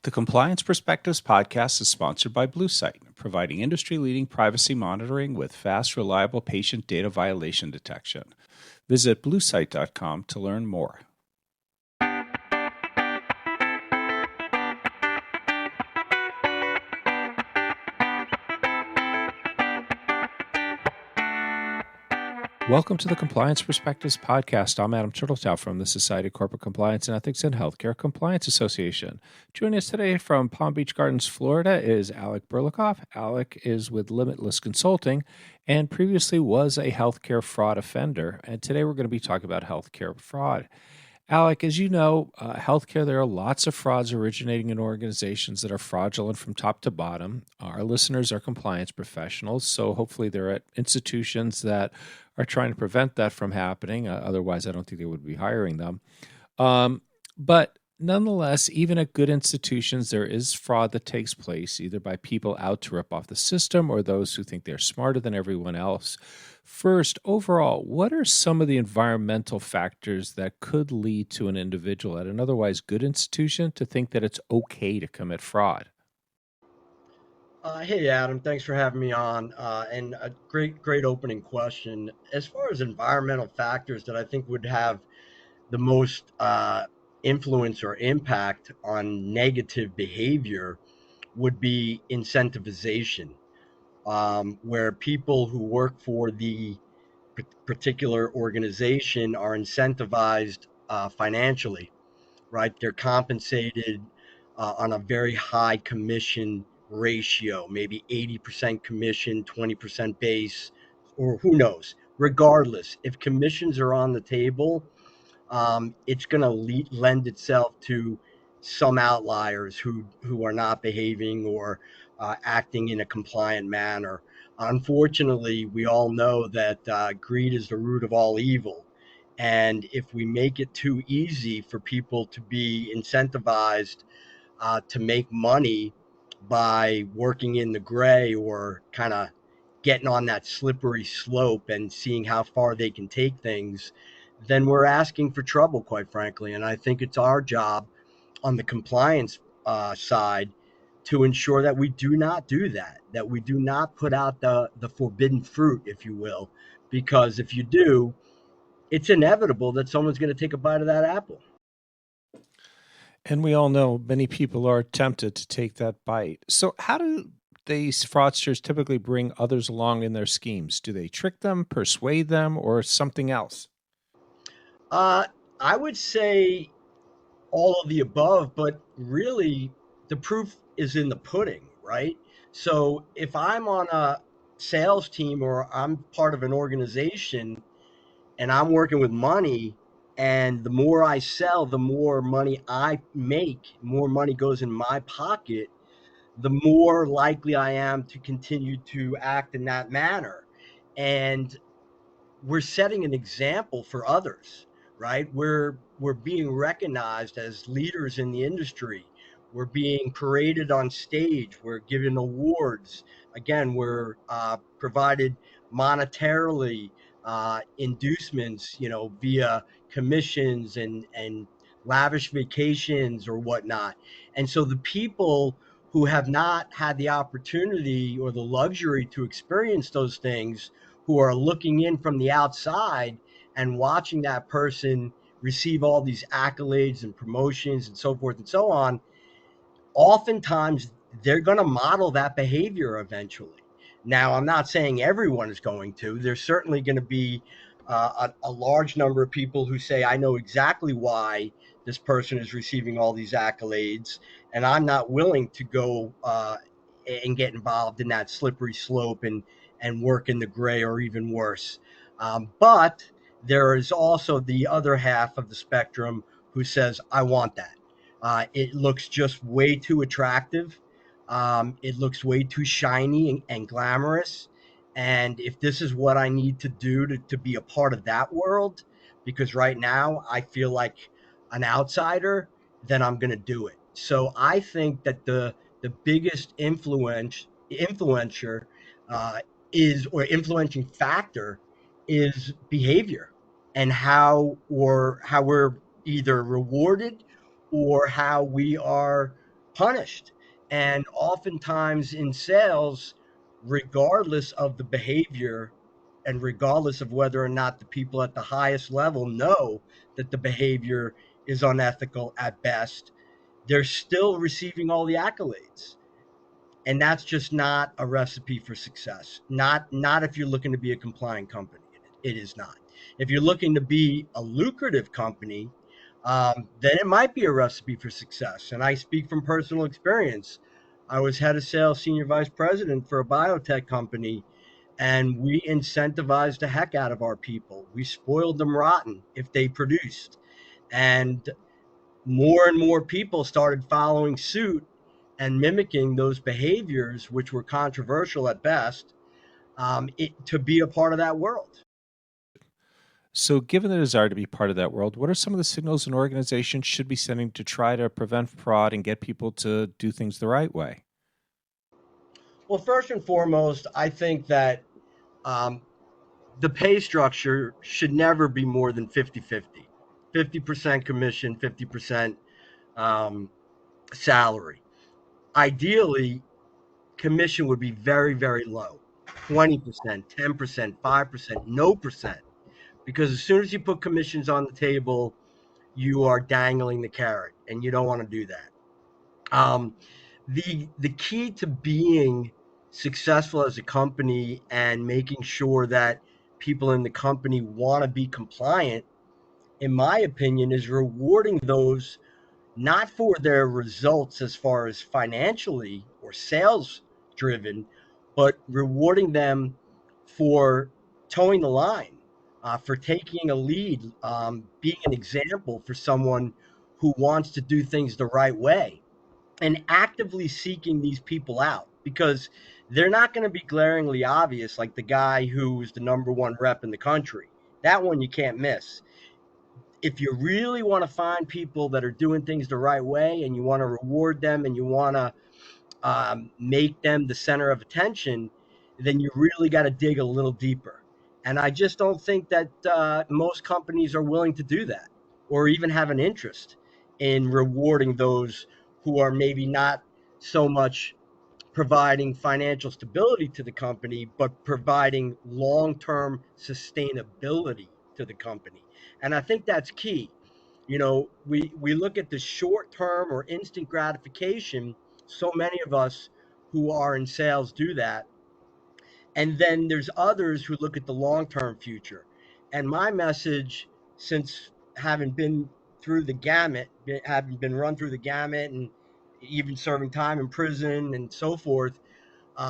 The Compliance Perspectives podcast is sponsored by BlueSight, providing industry-leading privacy monitoring with fast, reliable patient data violation detection. Visit bluesight.com to learn more. Welcome to the Compliance Perspectives podcast. I'm Adam Turtletail from the Society of Corporate Compliance and Ethics in Healthcare Compliance Association. Joining us today from Palm Beach Gardens, Florida is Alec Burlakoff. Alec is with Limitless Consulting and previously was a healthcare fraud offender. And today we're going to be talking about healthcare fraud. Alec, as you know, healthcare, there are lots of frauds originating in organizations that are fraudulent from top to bottom. Our listeners are compliance professionals, so hopefully they're at institutions that are trying to prevent that from happening. Otherwise, I don't think they would be hiring them. But nonetheless, even at good institutions, there is fraud that takes place, either by people out to rip off the system or those who think they're smarter than everyone else. First, overall, what are some of the environmental factors that could lead to an individual at an otherwise good institution to think that it's okay to commit fraud? Hey Adam, thanks for having me on. And a great opening question. As far as environmental factors that I think would have the most influence or impact on negative behavior would be incentivization, where people who work for the particular organization are incentivized financially, right? They're compensated on a very high commission ratio, maybe 80% commission, 20% base, or who knows. Regardless, if commissions are on the table, it's going to lend itself to some outliers who are not behaving or acting in a compliant manner. Unfortunately, we all know that greed is the root of all evil. And if we make it too easy for people to be incentivized to make money by working in the gray or kind of getting on that slippery slope and seeing how far they can take things, then we're asking for trouble, quite frankly. And I think it's our job on the compliance side to ensure that we do not do that, that we do not put out the forbidden fruit, if you will, because if you do, it's inevitable that someone's going to take a bite of that apple. And we all know many people are tempted to take that bite. So how do these fraudsters typically bring others along in their schemes? Do they trick them, persuade them, or something else? I would say all of the above, but really the proof is in the pudding, right? So if I'm on a sales team or I'm part of an organization and I'm working with money, and the more I sell, the more money I make, more money goes in my pocket, the more likely I am to continue to act in that manner. And we're setting an example for others, right? We're being recognized as leaders in the industry. We're being paraded on stage. We're given awards. Again, we're provided monetarily inducements, via commissions and lavish vacations or whatnot. And so the people who have not had the opportunity or the luxury to experience those things, who are looking in from the outside and watching that person receive all these accolades and promotions and so forth and so on, oftentimes they're going to model that behavior eventually. Now, I'm not saying everyone is going to. There's certainly going to be a large number of people who say, I know exactly why this person is receiving all these accolades, and I'm not willing to go and get involved in that slippery slope and work in the gray or even worse. But there is also the other half of the spectrum who says, I want that. It looks just way too attractive. It looks way too shiny and glamorous. And if this is what I need to do to be a part of that world, because right now I feel like an outsider, then I'm going to do it. So I think that the biggest influencer or influencing factor is behavior, and how we're either rewarded or how we are punished. And oftentimes in sales, regardless of the behavior and regardless of whether or not the people at the highest level know that the behavior is unethical at best, they're still receiving all the accolades. And that's just not a recipe for success. Not if you're looking to be a compliant company. It is not. If you're looking to be a lucrative company, then it might be a recipe for success. And I speak from personal experience. I was head of sales, senior vice president for a biotech company, and we incentivized the heck out of our people. We spoiled them rotten if they produced. And more and more people started following suit and mimicking those behaviors, which were controversial at best, to be a part of that world. So, given the desire to be part of that world, what are some of the signals an organization should be sending to try to prevent fraud and get people to do things the right way? Well, first and foremost, I think that um, the pay structure should never be more than 50-50, 50% commission, 50% um, salary. Ideally, commission would be very, very low, 20%, 10%, 5%, no percent. Because as soon as you put commissions on the table, you are dangling the carrot, and you don't want to do that. Um, the key to being successful as a company and making sure that people in the company want to be compliant, in my opinion, is rewarding those not for their results as far as financially or sales driven, but rewarding them for towing the line, for taking a lead, being an example for someone who wants to do things the right way, and actively seeking these people out because they're not going to be glaringly obvious like the guy who's the number one rep in the country. That one you can't miss. If you really want to find people that are doing things the right way and you want to reward them and you want to make them the center of attention, then you really got to dig a little deeper. And I just don't think that most companies are willing to do that or even have an interest in rewarding those who are maybe not so much providing financial stability to the company, but providing long term sustainability to the company. And I think that's key. We look at the short term or instant gratification. So many of us who are in sales do that. And then there's others who look at the long term future. And my message, since having been through the gamut, having been run through the gamut and even serving time in prison and so forth,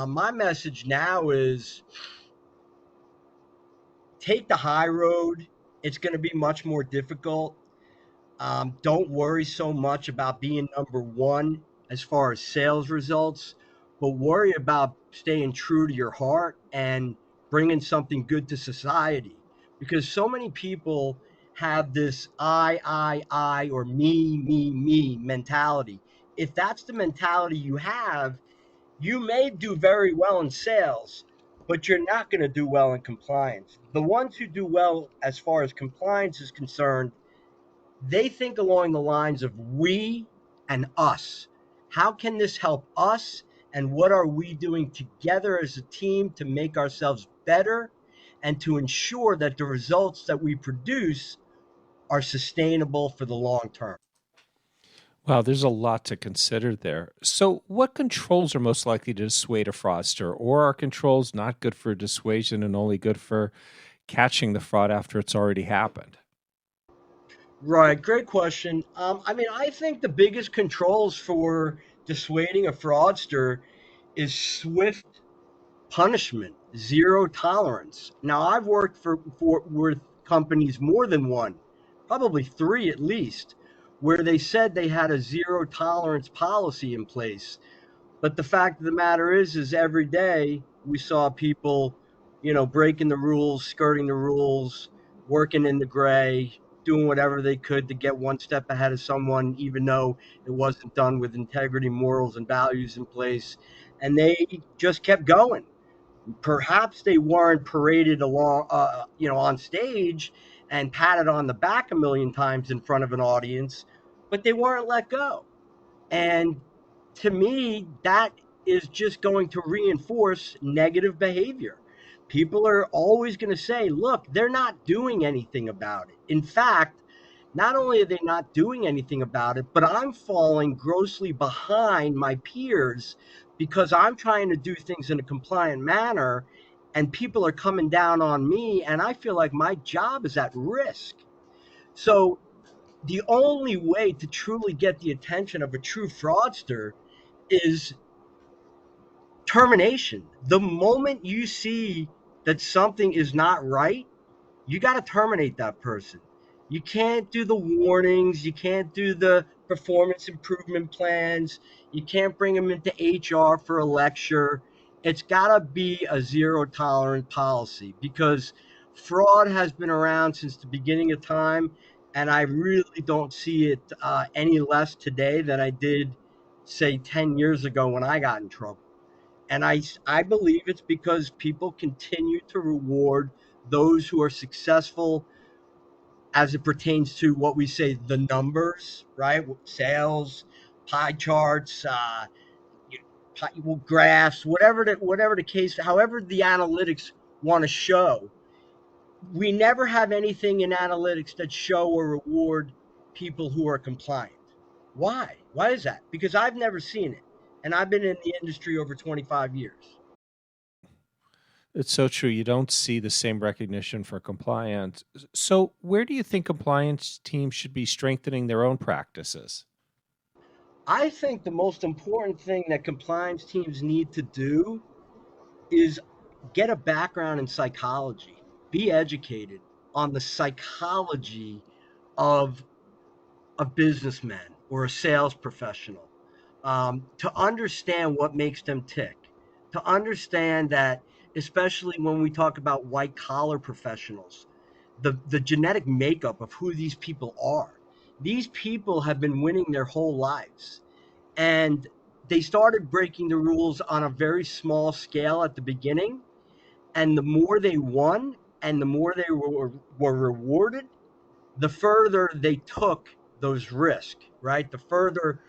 my message now is take the high road. It's going to be much more difficult. Don't worry so much about being number one as far as sales results, but worry about staying true to your heart and bringing something good to society. Because so many people have this I, or me mentality. If that's the mentality you have, you may do very well in sales, but you're not going to do well in compliance. The ones who do well as far as compliance is concerned, they think along the lines of we and us. How can this help us? And what are we doing together as a team to make ourselves better and to ensure that the results that we produce are sustainable for the long term? Wow, there's a lot to consider there. So, what controls are most likely to dissuade a fraudster, or are controls not good for dissuasion and only good for catching the fraud after it's already happened? Right, great question. I think the biggest controls for dissuading a fraudster is swift punishment, zero tolerance. Now, I've worked for with companies more than one, probably three at least, where they said they had a zero tolerance policy in place. But the fact of the matter is every day we saw people, breaking the rules, skirting the rules, working in the gray, doing whatever they could to get one step ahead of someone, even though it wasn't done with integrity, morals, and values in place. And they just kept going. Perhaps they weren't paraded along, on stage and patted on the back a million times in front of an audience, but they weren't let go. And to me, that is just going to reinforce negative behavior. People are always going to say, look, they're not doing anything about it. In fact, not only are they not doing anything about it, but I'm falling grossly behind my peers because I'm trying to do things in a compliant manner and people are coming down on me and I feel like my job is at risk. So the only way to truly get the attention of a true fraudster is termination. The moment you see that something is not right, you got to terminate that person. You can't do the warnings. You can't do the performance improvement plans. You can't bring them into HR for a lecture. It's got to be a zero tolerance policy because fraud has been around since the beginning of time. And I really don't see it any less today than I did, say, 10 years ago when I got in trouble. And I believe it's because people continue to reward those who are successful as it pertains to what we say the numbers, right? Sales, pie charts, graphs, whatever the case, however the analytics want to show. We never have anything in analytics that show or reward people who are compliant. Why? Why is that? Because I've never seen it, and I've been in the industry over 25 years. It's so true. You don't see the same recognition for compliance. So, where do you think compliance teams should be strengthening their own practices? I think the most important thing that compliance teams need to do is get a background in psychology, be educated on the psychology of a businessman or a sales professional, to understand what makes them tick, to understand that, especially when we talk about white collar professionals, the genetic makeup of who these people are. These people have been winning their whole lives and they started breaking the rules on a very small scale at the beginning. And the more they won and the more they were rewarded, the further they took those risks, right? The further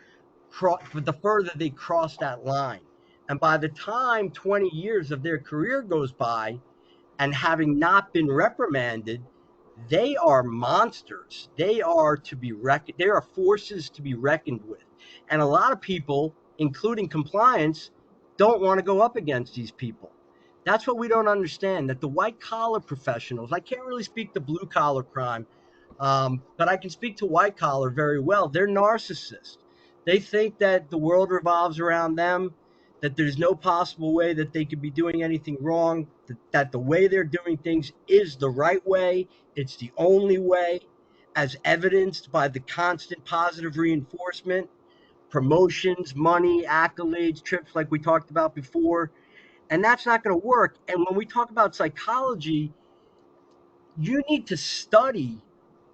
they crossed that line. And by the time 20 years of their career goes by, and having not been reprimanded, they are monsters. They are forces to be reckoned with. And a lot of people, including compliance, don't want to go up against these people. That's what we don't understand. That the white collar professionals, I can't really speak to blue collar crime, but I can speak to white collar very well. They're narcissists. They think that the world revolves around them, that there's no possible way that they could be doing anything wrong, that the way they're doing things is the right way, it's the only way, as evidenced by the constant positive reinforcement, promotions, money, accolades, trips, like we talked about before. And that's not going to work. And when we talk about psychology, you need to study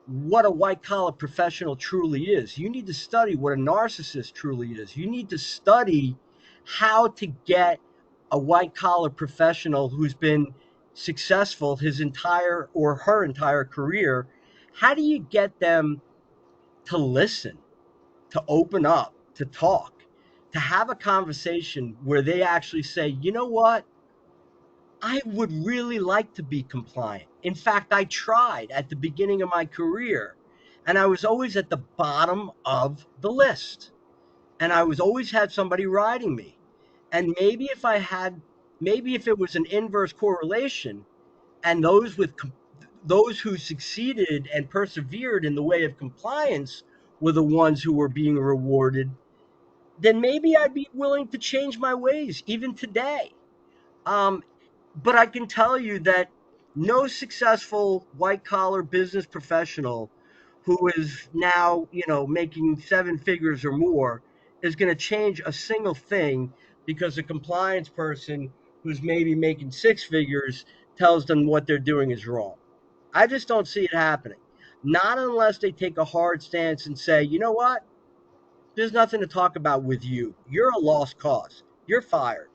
what a white collar professional truly is. You need to study what a narcissist truly is. You need to study how to get a white collar professional who's been successful his entire or her entire career. How do you get them to listen, to open up, to talk, to have a conversation where they actually say, you know what? I would really like to be compliant. In fact, I tried at the beginning of my career, and I was always at the bottom of the list. And I was always had somebody riding me. And maybe if it was an inverse correlation, and those who succeeded and persevered in the way of compliance were the ones who were being rewarded, then maybe I'd be willing to change my ways even today. Um, but I can tell you that no successful white collar business professional who is now, making seven figures or more is going to change a single thing because a compliance person who's maybe making six figures tells them what they're doing is wrong. I just don't see it happening. Not unless they take a hard stance and say, you know what? There's nothing to talk about with you. You're a lost cause. You're fired,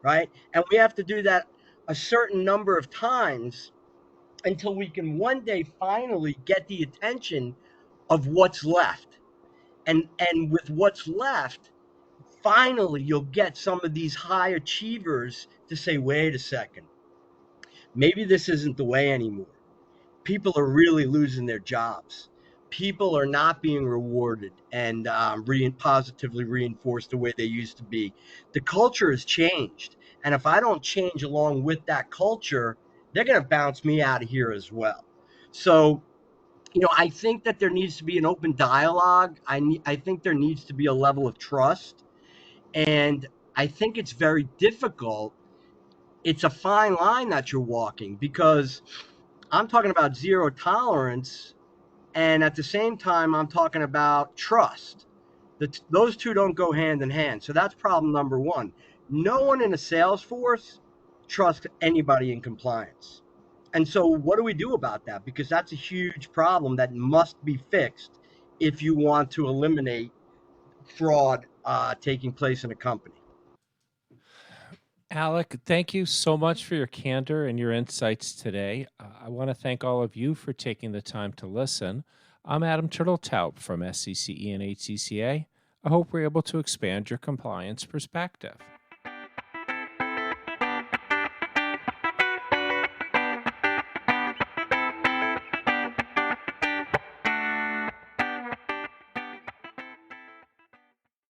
right? And we have to do that a certain number of times until we can one day finally get the attention of what's left. And with what's left, finally you'll get some of these high achievers to say, wait a second, maybe this isn't the way anymore. People are really losing their jobs. People are not being rewarded and positively reinforced the way they used to be. The culture has changed. And if I don't change along with that culture, they're going to bounce me out of here as well. So, I think that there needs to be an open dialogue. I think there needs to be a level of trust. And I think it's very difficult. It's a fine line that you're walking because I'm talking about zero tolerance, and at the same time, I'm talking about trust. Those two don't go hand in hand. So that's problem number one. No one in a sales force trusts anybody in compliance. And so, what do we do about that? Because that's a huge problem that must be fixed if you want to eliminate fraud taking place in a company. Alec, thank you so much for your candor and your insights today. I want to thank all of you for taking the time to listen. I'm Adam Turteltaub from SCCE and HCCA. I hope we're able to expand your compliance perspective.